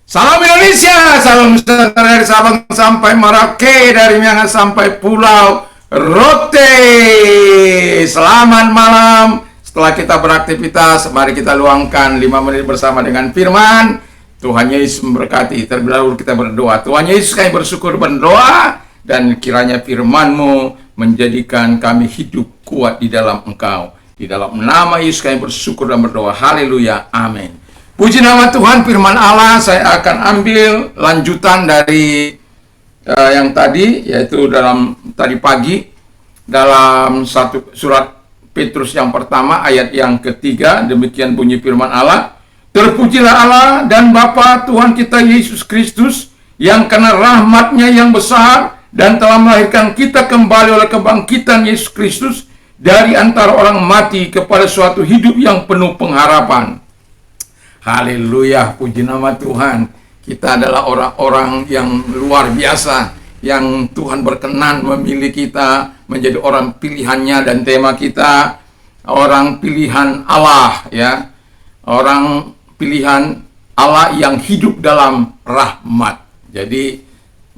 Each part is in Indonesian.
Salam Indonesia, salam Nusantara dari Sabang sampai Merauke, dari Miangas sampai Pulau Rote. Selamat malam. Setelah kita beraktivitas, mari kita luangkan 5 menit bersama dengan firman. Tuhan Yesus memberkati. Terlebih dahulu kita berdoa. Tuhan Yesus, kami bersyukur berdoa, dan kiranya firman-Mu menjadikan kami hidup kuat di dalam Engkau. Di dalam nama Yesus kami bersyukur dan berdoa. Haleluya, amin. Puji nama Tuhan. Firman Allah saya akan ambil lanjutan dari yang tadi, yaitu dalam tadi pagi dalam satu surat Petrus yang pertama ayat yang ketiga. Demikian bunyi firman Allah. Terpujilah Allah dan Bapa Tuhan kita Yesus Kristus, yang karena rahmat-Nya yang besar dan telah melahirkan kita kembali oleh kebangkitan Yesus Kristus dari antara orang mati kepada suatu hidup yang penuh pengharapan. Haleluya, puji nama Tuhan. Kita adalah orang-orang yang luar biasa, yang Tuhan berkenan memilih kita menjadi orang pilihannya, dan tema kita orang pilihan Allah, ya. Orang pilihan Allah yang hidup dalam rahmat. Jadi,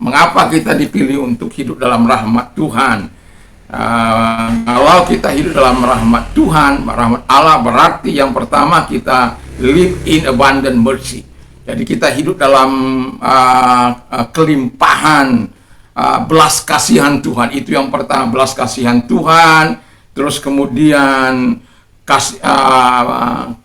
mengapa kita dipilih untuk hidup dalam rahmat Tuhan? Kalau kita hidup dalam rahmat Tuhan, rahmat Allah, berarti yang pertama kita live in abundant mercy. Jadi kita hidup dalam kelimpahan belas kasihan Tuhan. Itu yang pertama, belas kasihan Tuhan. Terus kemudian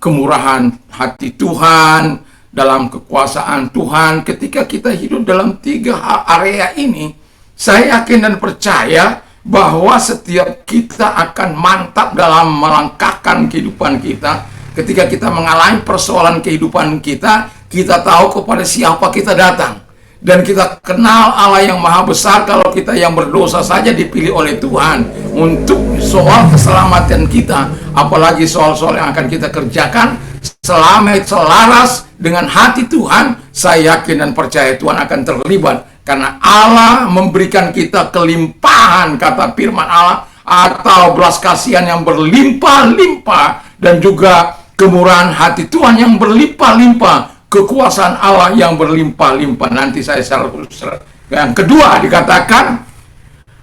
kemurahan hati Tuhan, dalam kekuasaan Tuhan. Ketika kita hidup dalam 3 area ini, saya yakin dan percaya bahwa setiap kita akan mantap dalam melangkahkan kehidupan kita. Ketika kita mengalami persoalan kehidupan kita, kita tahu kepada siapa kita datang. Dan kita kenal Allah yang maha besar. Kalau kita yang berdosa saja dipilih oleh Tuhan untuk soal keselamatan kita, apalagi soal-soal yang akan kita kerjakan selama selaras dengan hati Tuhan, saya yakin dan percaya Tuhan akan terlibat. Karena Allah memberikan kita kelimpahan, kata firman Allah, atau belas kasihan yang berlimpah-limpah, dan juga kemurahan hati Tuhan yang berlimpah-limpah, kekuasaan Allah yang berlimpah-limpah. Nanti saya yang kedua dikatakan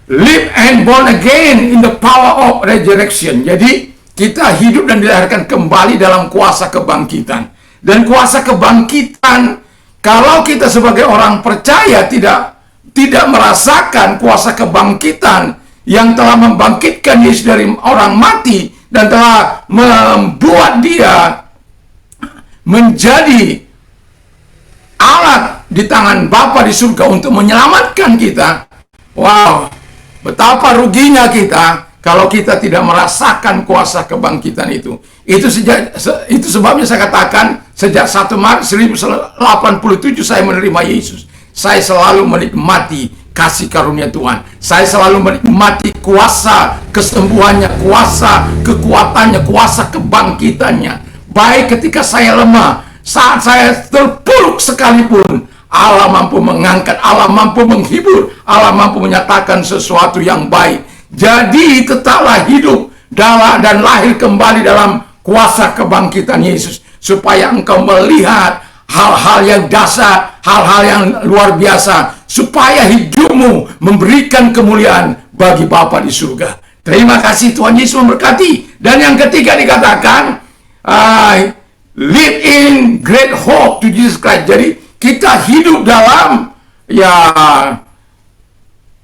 live and born again in the power of resurrection. Jadi kita hidup dan dilahirkan kembali dalam kuasa kebangkitan. Dan kuasa kebangkitan, kalau kita sebagai orang percaya tidak merasakan kuasa kebangkitan yang telah membangkitkan Yesus dari orang mati dan telah membuat dia menjadi alat di tangan Bapa di surga untuk menyelamatkan kita. Wow, betapa ruginya kita kalau kita tidak merasakan kuasa kebangkitan itu. Itu sebabnya saya katakan sejak 1 Maret 1987 saya menerima Yesus. Saya selalu menikmati kasih karunia Tuhan. Saya selalu menikmati kuasa kesembuhannya, kuasa kekuatannya, kuasa kebangkitannya. Baik ketika saya lemah, saat saya terpuruk sekalipun, Allah mampu mengangkat, Allah mampu menghibur, Allah mampu menyatakan sesuatu yang baik. Jadi tetaplah hidup dan lahir kembali dalam kuasa kebangkitan Yesus, supaya engkau melihat hal-hal yang dasar, hal-hal yang luar biasa, supaya hidupmu memberikan kemuliaan bagi Bapa di surga. Terima kasih, Tuhan Yesus memberkati. Dan yang ketiga dikatakan live in great hope to Jesus Christ. Jadi kita hidup dalam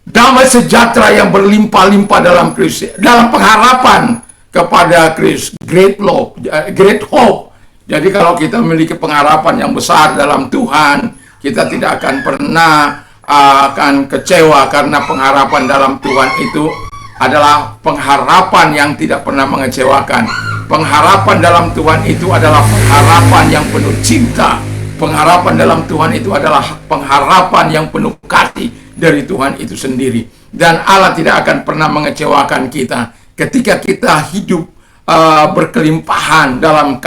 damai sejahtera yang berlimpah-limpah dalam Kristus, dalam pengharapan kepada Kristus. Great hope. Jadi kalau kita memiliki pengharapan yang besar dalam Tuhan, kita tidak akan pernah akan kecewa, karena pengharapan dalam Tuhan itu adalah pengharapan yang tidak pernah mengecewakan. Pengharapan dalam Tuhan itu adalah pengharapan yang penuh cinta. Pengharapan dalam Tuhan itu adalah pengharapan yang penuh kasih dari Tuhan itu sendiri. Dan Allah tidak akan pernah mengecewakan kita ketika kita hidup berkelimpahan dalam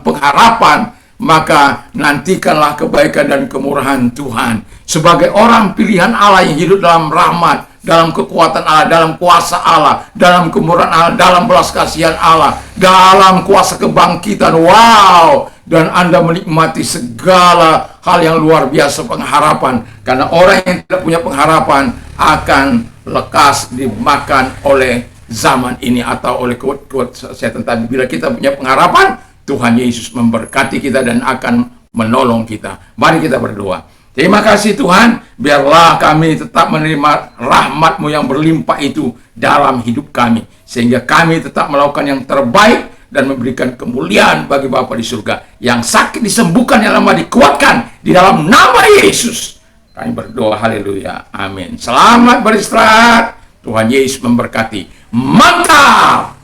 pengharapan. Maka nantikanlah kebaikan dan kemurahan Tuhan. Sebagai orang pilihan Allah yang hidup dalam rahmat, dalam kekuatan Allah, dalam kuasa Allah, dalam kemurahan Allah, dalam belas kasihan Allah, dalam kuasa kebangkitan. Wow! Dan Anda menikmati segala hal yang luar biasa pengharapan. Karena orang yang tidak punya pengharapan akan lekas dimakan oleh zaman ini atau oleh kuat-kuat setan tadi. Bila kita punya pengharapan, Tuhan Yesus memberkati kita dan akan menolong kita. Mari kita berdoa. Terima kasih Tuhan, biarlah kami tetap menerima rahmat-Mu yang berlimpah itu dalam hidup kami. Sehingga kami tetap melakukan yang terbaik dan memberikan kemuliaan bagi Bapa di surga. Yang sakit disembuhkan, yang lemah dikuatkan di dalam nama Yesus. Kami berdoa, haleluya, amin. Selamat beristirahat, Tuhan Yesus memberkati. Mantap!